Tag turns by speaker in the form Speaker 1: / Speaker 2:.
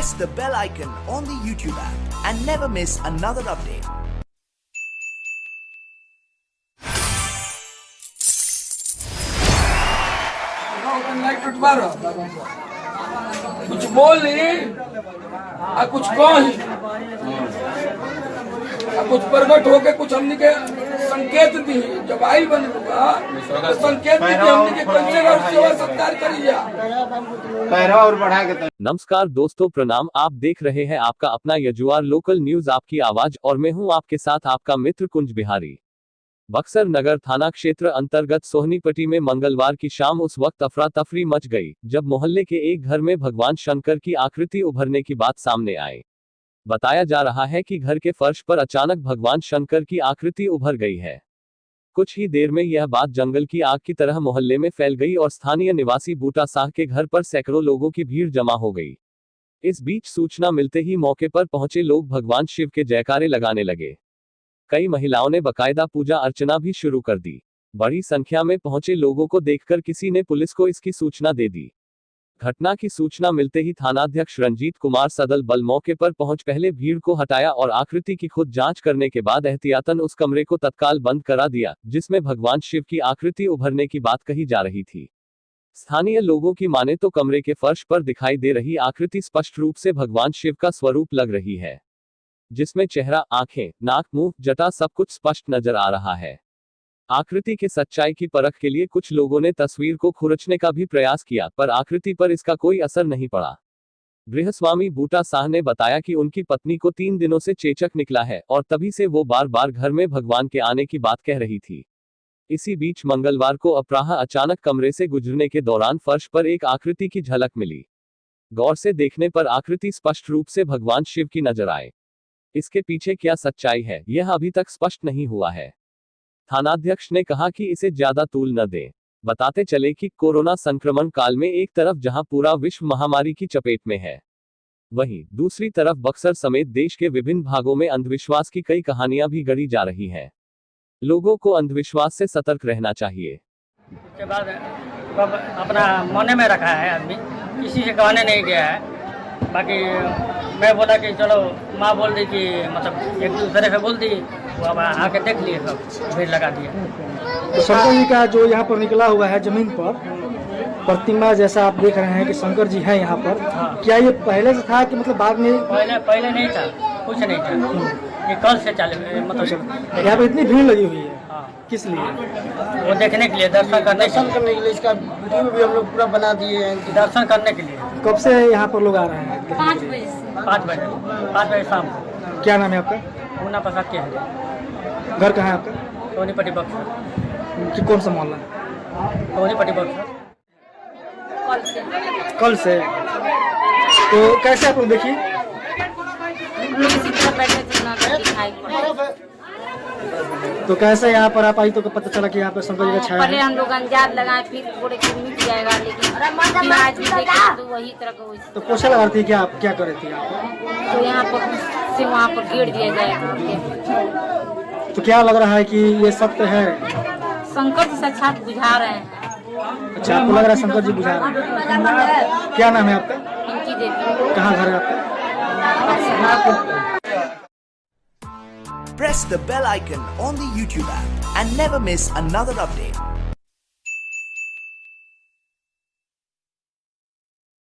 Speaker 1: press the bell icon on the YouTube app and never miss another update.
Speaker 2: कुछ बोली कुछ कही कुछ प्रकट होके कुछ हमने के संकेत दी जब आई बन तो संकेत दी हमने के कैसे सेवा सत्कार करी जा
Speaker 3: पैरवा और बढ़ा के।
Speaker 4: नमस्कार दोस्तों, प्रणाम। आप देख रहे हैं आपका अपना यजुआर लोकल न्यूज, आपकी आवाज, और मैं हूं आपके साथ आपका मित्र कुंज बिहारी। बक्सर नगर थाना क्षेत्र अंतर्गत सोहनीपट्टी में मंगलवार की शाम उस वक्त अफरा तफरी मच गई जब मोहल्ले के एक घर में भगवान शंकर की आकृति उभरने की बात सामने आई। बताया जा रहा है कि घर के फर्श पर अचानक भगवान शंकर की आकृति उभर गई है। कुछ ही देर में यह बात जंगल की आग की तरह मोहल्ले में फैल गई और स्थानीय निवासी बूटा साह के घर पर सैकड़ों लोगों की भीड़ जमा हो गई। इस बीच सूचना मिलते ही मौके पर पहुंचे लोग भगवान शिव के जयकारे लगाने लगे। कई महिलाओं ने बकायदा पूजा अर्चना भी शुरू कर दी। बड़ी संख्या में पहुंचे लोगों को देखकर किसी ने पुलिस को इसकी सूचना दे दी। घटना की सूचना मिलते ही थानाध्यक्ष रंजीत कुमार सदल बल मौके पर पहुंच पहले भीड़ को हटाया और आकृति की खुद जांच करने के बाद एहतियातन उस कमरे को तत्काल बंद करा दिया जिसमें भगवान शिव की आकृति उभरने की बात कही जा रही थी। स्थानीय लोगों की माने तो कमरे के फर्श पर दिखाई दे रही आकृति स्पष्ट रूप से भगवान शिव का स्वरूप लग रही है, जिसमें चेहरा, आंखें, नाक, मुंह, जटा सब कुछ स्पष्ट नजर आ रहा है। आकृति के सच्चाई की परख के लिए कुछ लोगों ने तस्वीर को खुरचने का भी प्रयास किया, पर आकृति पर इसका कोई असर नहीं पड़ा। गृहस्वामी बूटा साह ने बताया कि उनकी पत्नी को 3 दिनों से चेचक निकला है और तभी से वो बार बार घर में भगवान के आने की बात कह रही थी। इसी बीच मंगलवार को अपराह अचानक कमरे से गुजरने के दौरान फर्श पर एक आकृति की झलक मिली। गौर से देखने पर आकृति स्पष्ट रूप से भगवान शिव की नजर आए। इसके पीछे क्या सच्चाई है यह अभी तक स्पष्ट नहीं हुआ है। थानाध्यक्ष ने कहा कि इसे ज्यादा तूल न दें। बताते चले कि कोरोना संक्रमण काल में एक तरफ जहां पूरा विश्व महामारी की चपेट में है, वहीं दूसरी तरफ बक्सर समेत देश के विभिन्न भागों में अंधविश्वास की कई कहानियां भी गढ़ी जा रही हैं। लोगों को अंधविश्वास से सतर्क रहना चाहिए।
Speaker 5: उसके बाद अपना मने में रखा है आदमी, किसी से कहने नहीं गया है। बाकी मैं बोला कि चलो, माँ बोल दी कि मतलब एक दूसरे से बोल दी, वो अब आके देख लिए, सब भीड़ लगा दिया।
Speaker 6: तो शंकर जी का जो यहाँ पर निकला हुआ है जमीन पर प्रतिमा जैसा आप देख रहे हैं कि शंकर जी है यहाँ पर, क्या ये पहले से था कि मतलब बाद में?
Speaker 5: पहले नहीं था, कुछ नहीं था, ये कल से चालू मतलब।
Speaker 6: यहाँ पर इतनी भीड़ लगी हुई है, किस लिए?
Speaker 5: वो देखने के लिए, दर्शन करने के लिए।
Speaker 3: इसका वीडियो भी हम लोग पूरा बना दिए हैं,
Speaker 5: दर्शन करने के लिए।
Speaker 6: कब से यहाँ पर लोग आ रहे हैं?
Speaker 5: 5 बजे शाम को।
Speaker 6: क्या नाम है आपका?
Speaker 5: मुन्ना प्रसाद के है।
Speaker 6: घर कहाँ है आपका?
Speaker 5: सोनीपट्टी बक्सर।
Speaker 6: कि कौन सा मोहल्ला?
Speaker 5: सोनीपट्टी बक्सर।
Speaker 6: कल से। तो कैसे आप लोग देखिए? तो कैसे यहाँ पर आप आई तो पता चला कि यहाँ पर शंकर जी का छाया है?
Speaker 7: पहले हम लोग अंदाज लगाए, फिर बोले कि मिट जाएगा, लेकिन फिर आज भी देखे तो वही तरह का वही।
Speaker 6: तो पोछा लगा रही थी क्या? आप क्या कर रही थी यहाँ पर?
Speaker 7: तो यहाँ पर से वहाँ पर घेर दिया जाएगा।
Speaker 6: तो क्या लग रहा है कि ये सत्य है?
Speaker 7: शंकर जी साक्षात बुझा रहे हैं।
Speaker 6: अच्छा, आपको लग रहा है शंकर जी बुझा रहे हैं? क्या नाम है आपका?
Speaker 7: इनकी देवी।
Speaker 6: कहाँ घर है आपका?
Speaker 1: Press the bell icon on the YouTube app and never miss another update.